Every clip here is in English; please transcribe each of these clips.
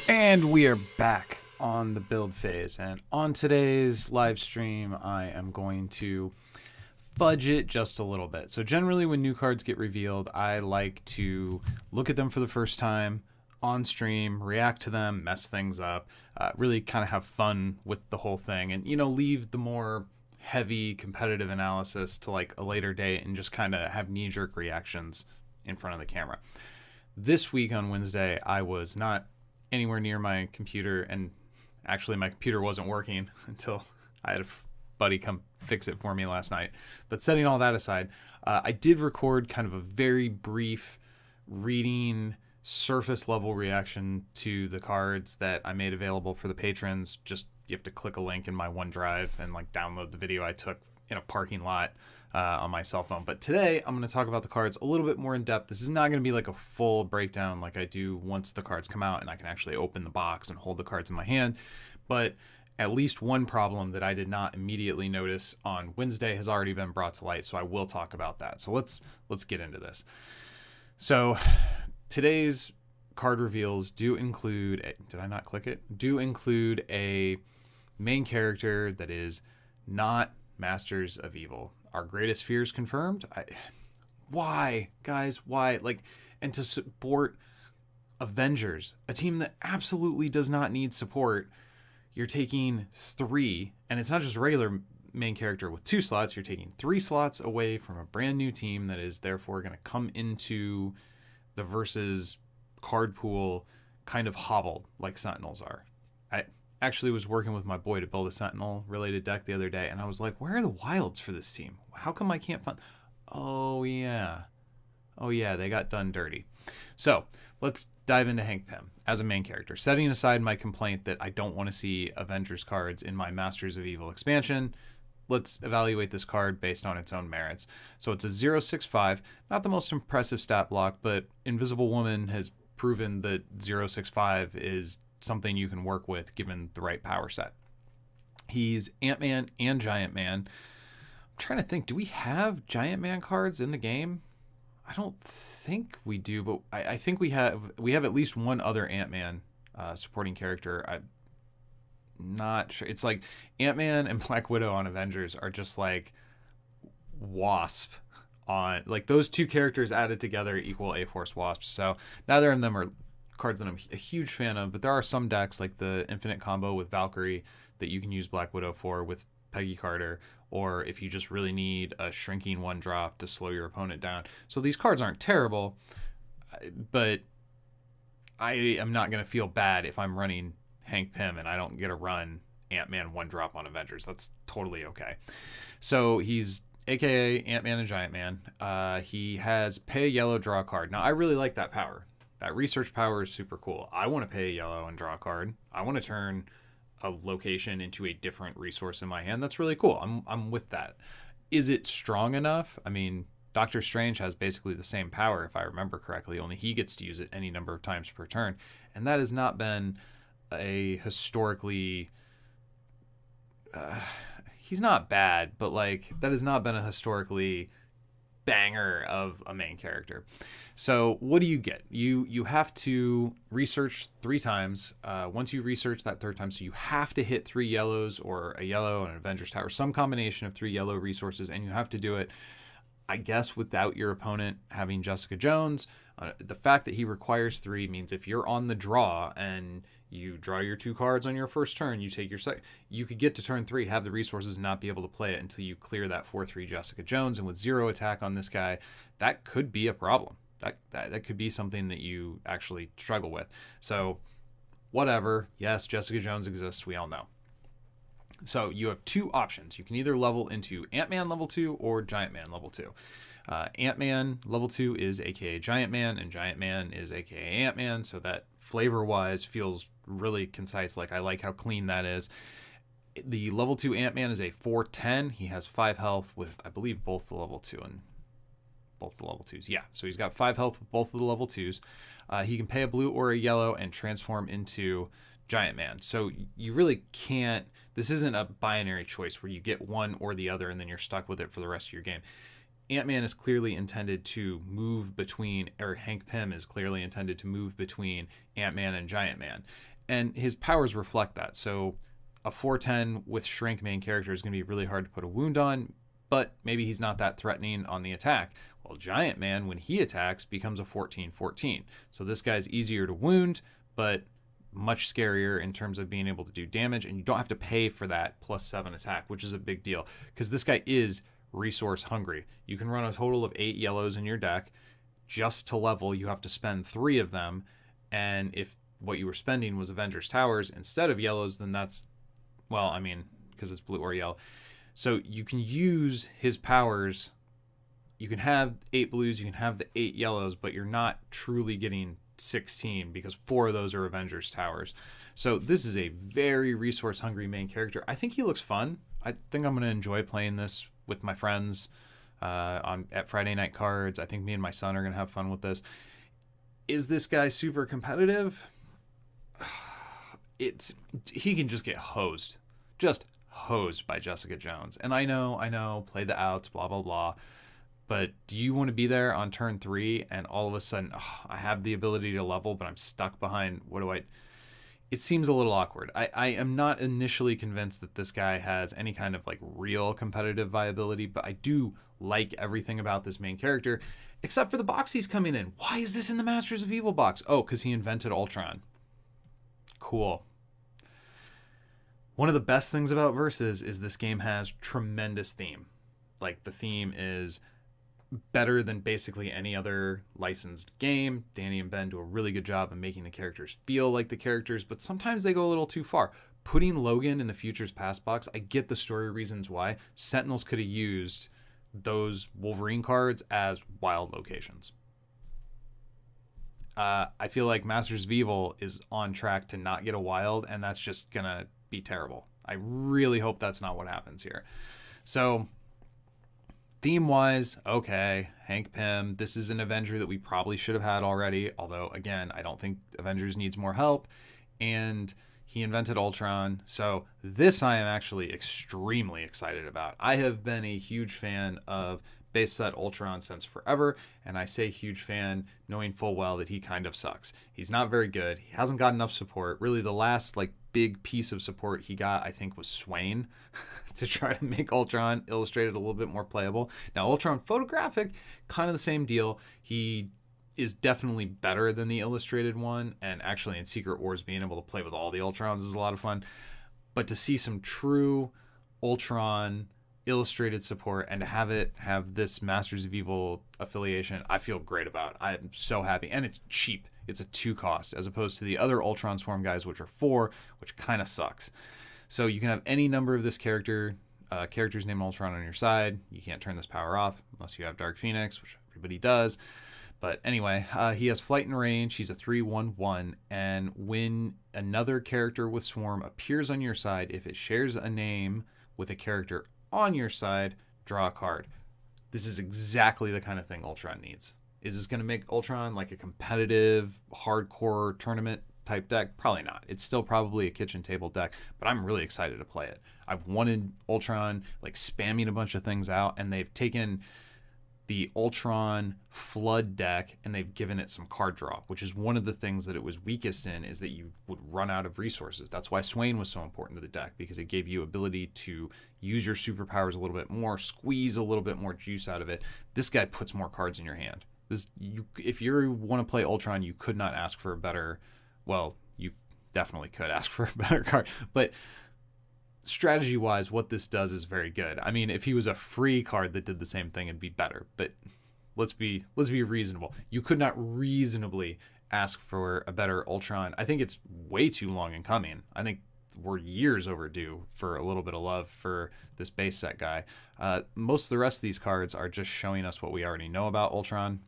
And we are back on the build phase. And on today's live stream, I am going to fudge it just a little bit. So, generally, when new cards get revealed, I like to look at them for the first time on stream, react to them, mess things up, really kind of have fun with the whole thing, and, leave the more heavy competitive analysis to like a later date and just kind of have knee jerk reactions in front of the camera. This week on Wednesday, I was not anywhere near my computer, and actually my computer wasn't working until I had a buddy come fix it for me last night. But setting all that aside, I did record kind of a very brief reading surface level reaction to the cards that I made available for the patrons. Just you have to click a link in my OneDrive and like download the video I took in a parking lot on my cell phone. But today I'm going to talk about the cards a little bit more in depth. This is not going to be like a full breakdown like I do once the cards come out and I can actually open the box and hold the cards in my hand. But at least one problem that I did not immediately notice on Wednesday has already been brought to light, so I will talk about that. So let's get into this. So today's card reveals do include did I not click it? Do include a main character that is not Masters of Evil. Our greatest fears confirmed. Why, guys? Why? Like, and to support Avengers, a team that absolutely does not need support, you're taking 3, and it's not just regular main character with 2 slots. You're taking 3 slots away from a brand new team that is therefore going to come into the versus card pool kind of hobbled like Sentinels are. I actually was working with my boy to build a Sentinel related deck the other day, and I was like, where are the wilds for this team? How come I can't find... Oh yeah, they got done dirty. So let's dive into Hank Pym as a main character, setting aside my complaint that I don't want to see Avengers cards in my Masters of Evil expansion. Let's evaluate this card based on its own merits. So it's a 0/6/5, not the most impressive stat block, but Invisible Woman has proven that 0/6/5 is something you can work with given the right power set. He's Ant-Man and Giant Man. I'm trying to think, do we have Giant Man cards in the game? I don't think we do, but I think we have at least one other Ant-Man supporting character. I'm not sure. It's like Ant-Man and Black Widow on Avengers are just like Wasp on, like, those two characters added together equal A-Force Wasps. So neither of them are cards that I'm a huge fan of, but there are some decks like the Infinite Combo with Valkyrie that you can use Black Widow for with Peggy Carter, or if you just really need a shrinking 1-drop to slow your opponent down. So these cards aren't terrible, but I am not going to feel bad if I'm running Hank Pym and I don't get a run Ant-Man 1-drop on Avengers. That's totally okay. So he's aka Ant-Man and Giant Man. He has pay a yellow, draw a card. Now I really like that power. That research power is super cool. I want to pay a yellow and draw a card. I want to turn a location into a different resource in my hand. That's really cool. I'm with that. Is it strong enough? I mean, Doctor Strange has basically the same power, if I remember correctly, only he gets to use it any number of times per turn. And that has not been a historically... he's not bad, but like that has not been a historically banger of a main character. So what do you get? You have to research 3 times. Once you research that 3rd time, so you have to hit 3 yellows or a yellow and an Avengers Tower, some combination of 3 yellow resources, and you have to do it, I guess, without your opponent having Jessica Jones. The fact that he requires 3 means if you're on the draw and you draw your 2 cards on your first turn, you take your second, you could get to turn 3, have the resources, and not be able to play it until you clear that 4/3 Jessica Jones. And with 0 attack on this guy, that could be a problem. That could be something that you actually struggle with. So whatever. Yes, Jessica Jones exists. We all know. So you have 2 options. You can either level into Ant-Man level 2 or Giant Man level 2. Ant-Man level 2 is aka Giant Man, and Giant Man is aka Ant-Man, so that flavor-wise feels really concise. Like, I like how clean that is. The level 2 Ant-Man is a 4/10. He has 5 health with, I believe, both the level 2 and both the level 2s. Yeah, so he's got 5 health with both of the level 2s. He can pay a blue or a yellow and transform into Giant Man. So you really can't... This isn't a binary choice where you get one or the other and then you're stuck with it for the rest of your game. Ant-Man is clearly intended to move between, or Hank Pym is clearly intended to move between Ant-Man and Giant Man. And his powers reflect that. So a 410 with shrink main character is going to be really hard to put a wound on, but maybe he's not that threatening on the attack. Well, Giant Man, when he attacks, becomes a 14-14. So this guy's easier to wound, but much scarier in terms of being able to do damage, and you don't have to pay for that +7 attack, which is a big deal because this guy is resource hungry. You can run a total of 8 yellows in your deck. Just to level, you have to spend 3 of them, and if what you were spending was Avengers Towers instead of yellows, then that's, well, I mean, because it's blue or yellow. So you can use his powers. You can have 8 blues, you can have the 8 yellows, but you're not truly getting 16 because 4 of those are Avengers Towers. So this is a very resource hungry main character. I think he looks fun. I think I'm going to enjoy playing this with my friends at Friday Night Cards. I think me and my son are going to have fun with this. Is this guy super competitive? He can just get hosed. Just hosed by Jessica Jones. And I know, play the outs, blah, blah, blah. But do you want to be there on turn 3 and all of a sudden, I have the ability to level, but I'm stuck behind, it seems a little awkward. I am not initially convinced that this guy has any kind of like real competitive viability, but I do like everything about this main character, except for the box he's coming in. Why is this in the Masters of Evil box? Oh, because he invented Ultron. Cool. One of the best things about Versus is this game has tremendous theme. Like the theme is better than basically any other licensed game. Danny and Ben do a really good job of making the characters feel like the characters, but sometimes they go a little too far. Putting Logan in the Futures Past box, I get the story reasons why. Sentinels could have used those Wolverine cards as wild locations. I feel like Masters of Evil is on track to not get a wild, and that's just gonna be terrible. I really hope that's not what happens here. So theme-wise, okay, Hank Pym. This is an Avenger that we probably should have had already, although, again, I don't think Avengers needs more help. And he invented Ultron, so this I am actually extremely excited about. I have been a huge fan of base set Ultron since forever, and I say huge fan knowing full well that he kind of sucks. He's not very good. He hasn't got enough support. Really, the last big piece of support he got, I think, was Swain to try to make Ultron Illustrated a little bit more playable. Now, Ultron Photographic, kind of the same deal. He is definitely better than the Illustrated one, and actually in Secret Wars, being able to play with all the Ultrons is a lot of fun. But to see some true Ultron Illustrated support and to have this Masters of Evil affiliation, I feel great about. I'm so happy, and it's cheap. It's a 2 cost as opposed to the other Ultron Swarm guys, which are 4, which kind of sucks. So you can have any number of this characters named Ultron on your side. You can't turn this power off unless you have Dark Phoenix, which everybody does. But anyway, he has flight and range. He's a 3/1/1, and when another character with Swarm appears on your side, if it shares a name with a character on your side, draw a card. This is exactly the kind of thing Ultron needs. Is this going to make Ultron like a competitive, hardcore tournament type deck? Probably not. It's still probably a kitchen table deck, but I'm really excited to play it. I've wanted Ultron spamming a bunch of things out, and they've taken the Ultron Flood deck and they've given it some card draw, which is one of the things that it was weakest in, is that you would run out of resources. That's why Swain was so important to the deck, because it gave you ability to use your superpowers a little bit more, squeeze a little bit more juice out of it. This guy puts more cards in your hand. If you want to play Ultron, you could not ask for a better, well, you definitely could ask for a better card, but strategy wise, what this does is very good. I mean, if he was a free card that did the same thing, it'd be better, but let's be reasonable. You could not reasonably ask for a better Ultron. I think it's way too long in coming. I think we're years overdue for a little bit of love for this base set guy. Most of the rest of these cards are just showing us what we already know about Ultron.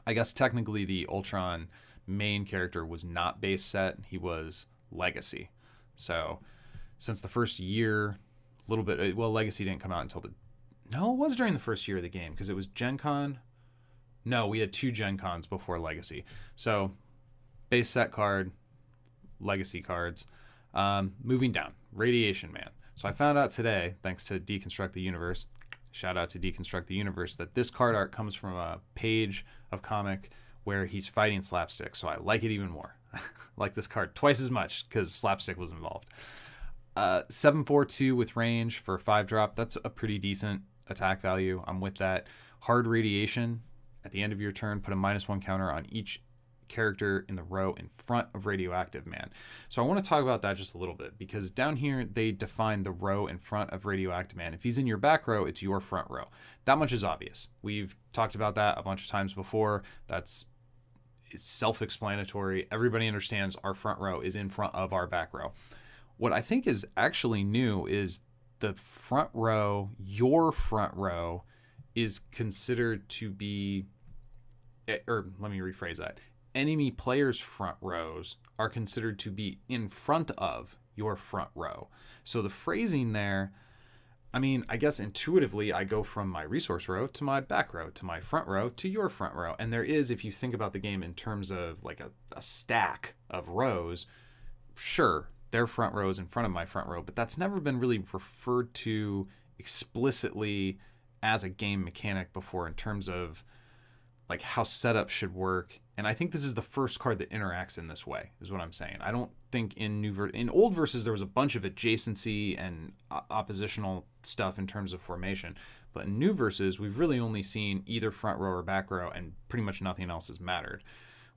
I guess technically the Ultron main character was not base set. He was Legacy. So since the first year, a little bit, well, Legacy didn't come out until no, it was during the first year of the game, because it was Gen Con. No, we had 2 Gen Cons before Legacy. So base set card, Legacy cards. Moving down, Radiation Man. So I found out today, thanks to Deconstruct the Universe, shout out to Deconstruct the Universe, that this card art comes from a page of comic where he's fighting Slapstick. So I like it even more. like this card twice as much because Slapstick was involved. 7/4/2 with range for 5-drop. That's a pretty decent attack value. I'm with that. Hard Radiation. At the end of your turn, put a -1 counter on each character in the row in front of Radioactive Man. So I want to talk about that just a little bit, because down here they define the row in front of Radioactive Man. If he's in your back row, it's your front row. That much is obvious. We've talked about that a bunch of times before. It's self-explanatory. Everybody understands our front row is in front of our back row. What I think is actually new is the front row, your front row, is considered to be, or let me rephrase that. Enemy players' front rows are considered to be in front of your front row. So the phrasing there, I mean, I guess intuitively I go from my resource row to my back row to my front row to your front row. And there is, if you think about the game in terms of like a stack of rows, sure, their front row is in front of my front row, but that's never been really referred to explicitly as a game mechanic before in terms of like how setup should work. And I think this is the first card that interacts in this way, is what I'm saying. I don't think in old verses there was a bunch of adjacency and oppositional stuff in terms of formation, but in new verses we've really only seen either front row or back row, and pretty much nothing else has mattered.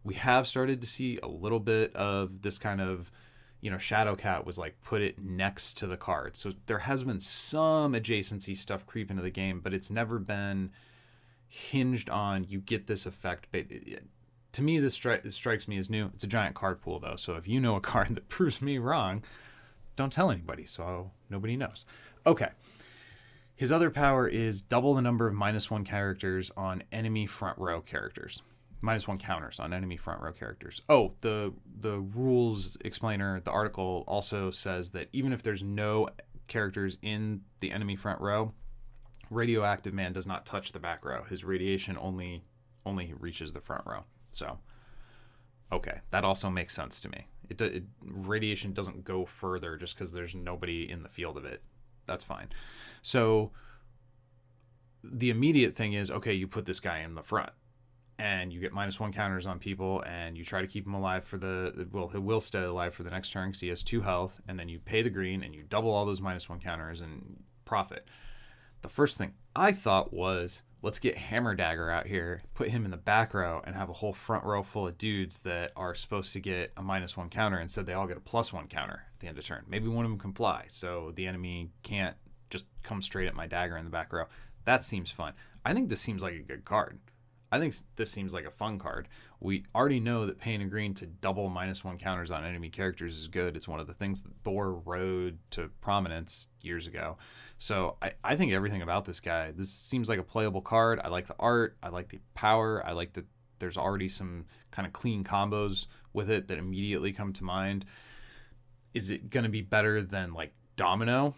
We have started to see a little bit of this kind of, Shadowcat was like put it next to the card, so there has been some adjacency stuff creep into the game, but it's never been hinged on you get this effect. To me, this strikes me as new. It's a giant card pool, though, so if you know a card that proves me wrong, don't tell anybody, so nobody knows. Okay. His other power is double the number of -1 characters on enemy front row characters. -1 counters on enemy front row characters. Oh, the rules explainer, the article also says that even if there's no characters in the enemy front row, Radioactive Man does not touch the back row. His radiation only reaches the front row. So, okay, that also makes sense to me. Radiation doesn't go further just because there's nobody in the field of it. That's fine. So the immediate thing is, okay, you put this guy in the front, and you get -1 counters on people, and you try to keep him alive for he will stay alive for the next turn because he has 2 health, and then you pay the green, and you double all those -1 counters and profit. The first thing I thought was, let's get Hammer Dagger out here, put him in the back row, and have a whole front row full of dudes that are supposed to get a -1 counter. Instead, they all get a +1 counter at the end of turn. Maybe one of them can fly, so the enemy can't just come straight at my dagger in the back row. That seems fun. I think this seems like a good card. I think this seems like a fun card. We already know that paying a green to double -1 counters on enemy characters is good. It's one of the things that Thor rode to prominence years ago. So I think everything about this guy, this seems like a playable card. I like the art. I like the power. I like that there's already some kind of clean combos with it that immediately come to mind. Is it going to be better than like Domino?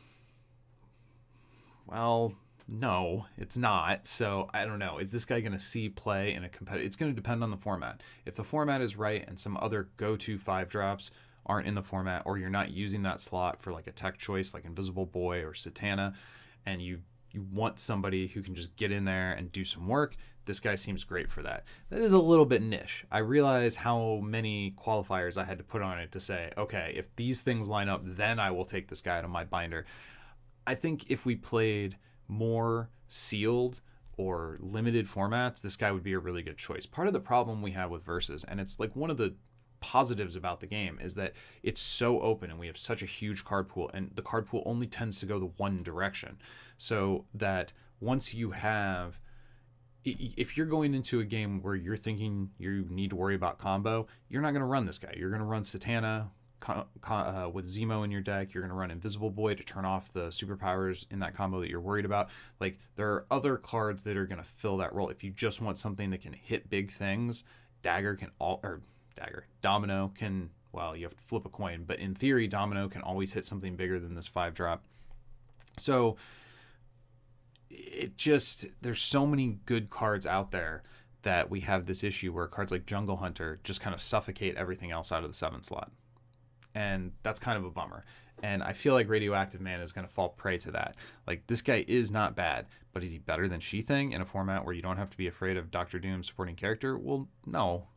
Well, no, it's not. So I don't know. Is this guy going to see play in a competitive? It's going to depend on the format. If the format is right and some other go-to 5-drops aren't in the format, or you're not using that slot for like a tech choice like Invisible Boy or Satana, and you want somebody who can just get in there and do some work, this guy seems great for that. That is a little bit niche. I realize how many qualifiers I had to put on it to say, okay, if these things line up, then I will take this guy to my binder. I think if we played more sealed or limited formats, this guy would be a really good choice. Part of the problem we have with Versus, and it's like one of the positives about the game, is that it's so open and we have such a huge card pool, and the card pool only tends to go the one direction. So that once you have, if you're going into a game where you're thinking you need to worry about combo, you're not going to run this guy. You're going to run Satana with Zemo in your deck. You're going to run Invisible Boy to turn off the superpowers in that combo that you're worried about. Like, there are other cards that are going to fill that role. If you just want something that can hit big things, Domino can, well, you have to flip a coin, but in theory, Domino can always hit something bigger than this 5-drop. So there's so many good cards out there that we have this issue where cards like Jungle Hunter just kind of suffocate everything else out of the 7 slot. And that's kind of a bummer. And I feel like Radioactive Man is going to fall prey to that. Like, this guy is not bad, but is he better than She-Thing in a format where you don't have to be afraid of Doctor Doom supporting character? Well, no.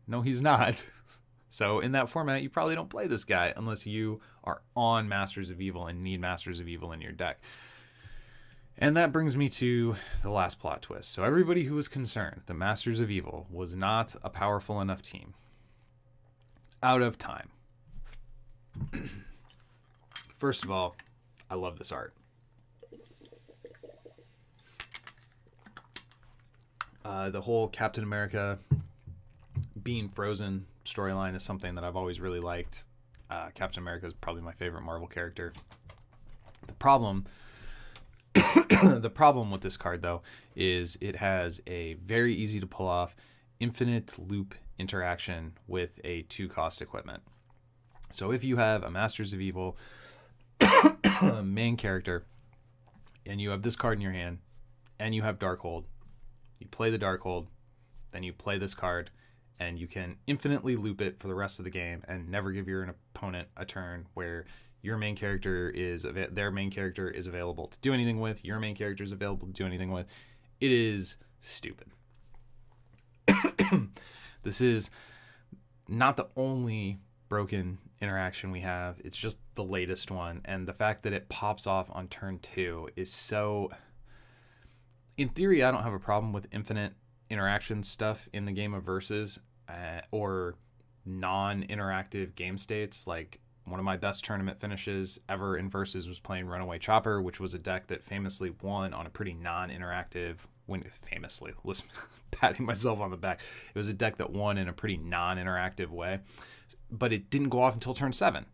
No, he's not. So in that format, you probably don't play this guy unless you are on Masters of Evil and need Masters of Evil in your deck. And that brings me to the last plot twist. So everybody who was concerned that Masters of Evil was not a powerful enough team, out of time. First of all, I love this art. The whole Captain America being frozen storyline is something that I've always really liked. Captain America is probably my favorite Marvel character. The problem with this card, though, is it has a very easy to pull off infinite loop interaction with a 2-cost equipment. So if you have a Masters of Evil main character and you have this card in your hand and you have Darkhold, you play the Darkhold, then you play this card, and you can infinitely loop it for the rest of the game and never give your opponent a turn where your main character is their main character is available to do anything with, your main character is available to do anything with. It is stupid. This is not the only broken interaction we have. It's just the latest one, and the fact that it pops off on turn 2 is so... In theory, I don't have a problem with infinite interaction stuff in the game of Versus or non-interactive game states. Like, one of my best tournament finishes ever in Versus was playing Runaway Chopper, which was a deck that famously won on a pretty non-interactive... Famously, listen, patting myself on the back. It was a deck that won in a pretty non-interactive way, but it didn't go off until turn 7.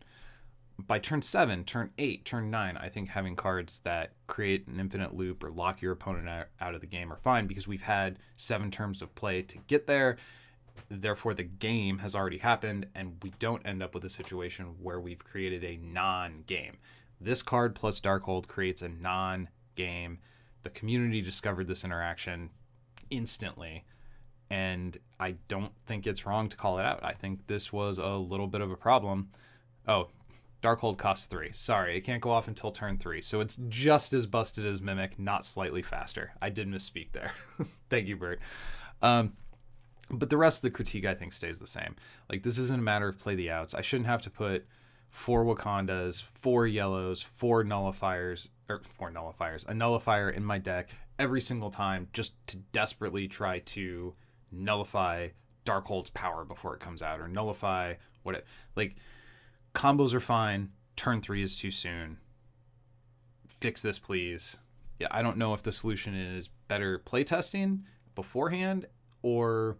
By turn 7, turn 8, turn 9, I think having cards that create an infinite loop or lock your opponent out of the game are fine, because we've had 7 turns of play to get there. Therefore, the game has already happened, and we don't end up with a situation where we've created a non-game. This card plus Darkhold creates a non-game. The community discovered this interaction instantly, and I don't think it's wrong to call it out. I think this was a little bit of a problem. Oh, Darkhold costs 3. Sorry, it can't go off until turn 3, so it's just as busted as Mimic, not slightly faster. I did misspeak there. Thank you, Bert. But the rest of the critique, I think, stays the same. Like, this isn't a matter of play the outs. I shouldn't have to put 4 Wakandas, 4 yellows, 4 nullifiers, a nullifier in my deck every single time just to desperately try to nullify Darkhold's power before it comes out, or nullify what it... Like, combos are fine. Turn 3 is too soon. Fix this, please. Yeah, I don't know if the solution is better playtesting beforehand, or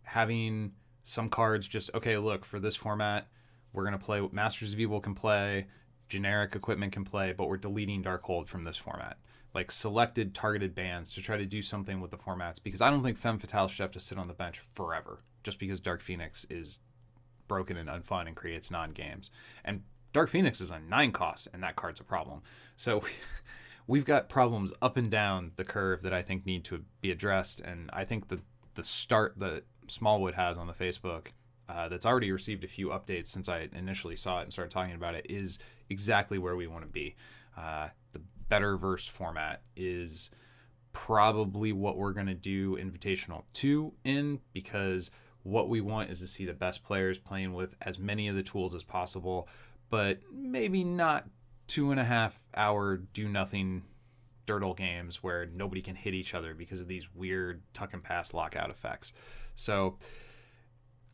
having some cards just, okay, look, for this format, we're going to play what Masters of Evil can play, generic equipment can play, but we're deleting Darkhold from this format. Like, selected targeted bans to try to do something with the formats, because I don't think Femme Fatale should have to sit on the bench forever just because Dark Phoenix is broken and unfun and creates non-games. And Dark Phoenix is a 9 cost, and that card's a problem. So we've got problems up and down the curve that I think need to be addressed, and I think the start that Smallwood has on the Facebook that's already received a few updates since I initially saw it and started talking about it is exactly where we want to be. The better verse format is probably what we're going to do Invitational 2 in, because what we want is to see the best players playing with as many of the tools as possible, but maybe not 2.5 hour do-nothing dirtle games where nobody can hit each other because of these weird tuck and pass lockout effects. So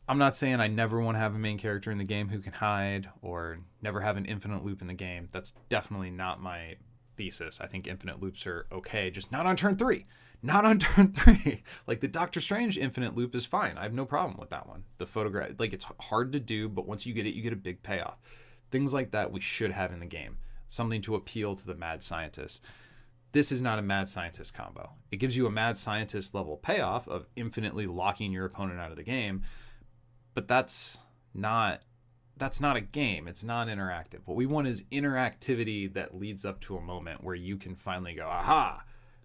I'm not saying I never want to have a main character in the game who can hide, or never have an infinite loop in the game. That's definitely not my thesis. I think infinite loops are okay, just not on turn 3. Not on turn 3. Like, the Doctor Strange infinite loop is fine. I have no problem with that one. The photograph, like, it's hard to do, but once you get it, you get a big payoff. Things like that we should have in the game. Something to appeal to the mad scientist. This is not a mad scientist combo. It gives you a mad scientist level payoff of infinitely locking your opponent out of the game, but that's not a game. It's non-interactive. What we want is interactivity that leads up to a moment where you can finally go, aha,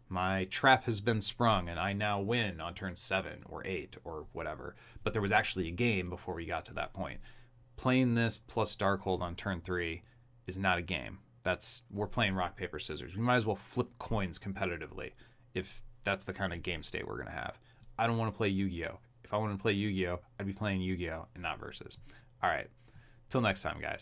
my trap has been sprung and I now win on turn 7 or 8 or whatever. But there was actually a game before we got to that point. Playing this plus Darkhold on turn 3 is not a game. We're playing rock, paper, scissors. We might as well flip coins competitively if that's the kind of game state we're going to have. I don't want to play Yu-Gi-Oh! if I wanted to play Yu-Gi-Oh, I'd be playing Yu-Gi-Oh and not Versus. All right, till next time, guys.